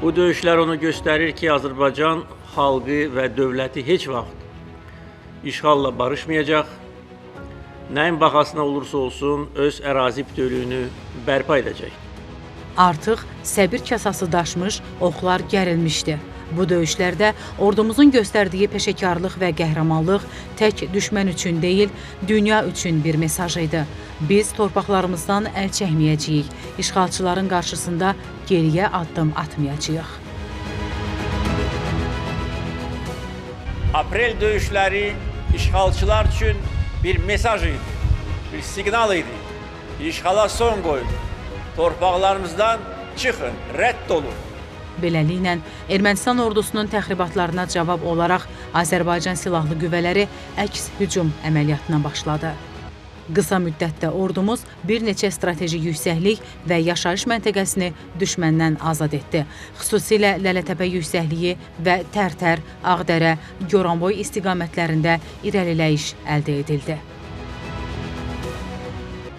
Bu döyüşlər onu göstərir ki, Azərbaycan xalqı və dövləti heç vaxt işğalla barışmayacaq, nəyin bahasına olursa olsun öz ərazi bütövlüyünü bərpa edəcək. Artıq səbir kasası daşmış, oxlar gərilmişdi. Bu döyüşlərdə ordumuzun göstərdiyi peşəkarlıq və qəhrəmanlıq tək düşmən üçün deyil, dünya üçün bir mesaj idi. Biz torpaqlarımızdan əl çəkməyəcəyik, işğalçıların qarşısında geriyə addım atmayacağıq. Aprel döyüşləri işğalçılar üçün bir mesaj idi, bir siqnal idi. İşğala son qoyun, torpaqlarımızdan çıxın, rədd olun. Beləliklə, Ermənistan ordusunun təxribatlarına cavab olaraq Azərbaycan Silahlı Qüvvələri əks hücum əməliyyatına başladı. Qısa müddətdə ordumuz bir neçə strateji yüksəklik və yaşayış məntəqəsini düşməndən azad etdi. Xüsusilə Lələtəpə yüksəkliyi və Tərtər, Ağdərə, Goranboy istiqamətlərində irəliləyiş əldə edildi.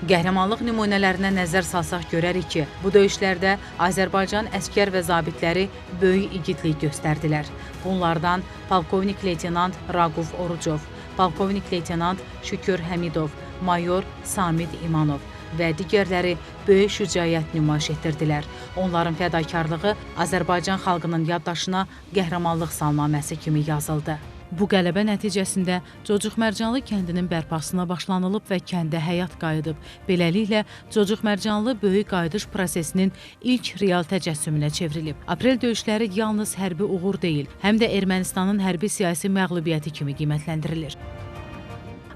Qəhrəmanlıq nümunələrinə nəzər salsaq görərik ki, bu döyüşlərdə Azərbaycan əskər və zabitləri böyük igidlik göstərdilər. Bunlardan polkovnik leytenant Raquf Orucov, polkovnik leytenant Şükür Həmidov, mayor Samid İmanov və digərləri böyük şücaət nümayiş etdirdilər. Onların fədakarlığı Azərbaycan xalqının yaddaşına qəhrəmanlıq salnaməsi kimi yazıldı. Bu qələbə nəticəsində Cocuq Mərcanlı kəndinin bərpasına başlanılıb və kəndə həyat qayıdıb. Beləliklə, Cocuq Mərcanlı böyük qayıdış prosesinin ilk real təcəssümünə çevrilib. Aprel döyüşləri yalnız hərbi uğur deyil, həm də Ermənistanın hərbi-siyasi məğlubiyyəti kimi qiymətləndirilir.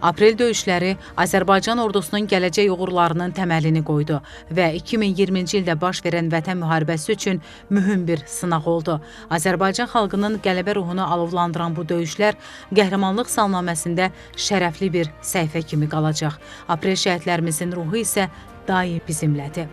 Aprel döyüşləri Azərbaycan ordusunun gələcək uğurlarının təməlini qoydu və 2020-ci ildə baş verən Vətən müharibəsi üçün mühüm bir sınaq oldu. Azərbaycan xalqının qələbə ruhunu alovlandıran bu döyüşlər qəhrəmanlıq salnaməsində şərəfli bir səhifə kimi qalacaq. Aprel şəhidlərimizin ruhu isə daim bizimlədir.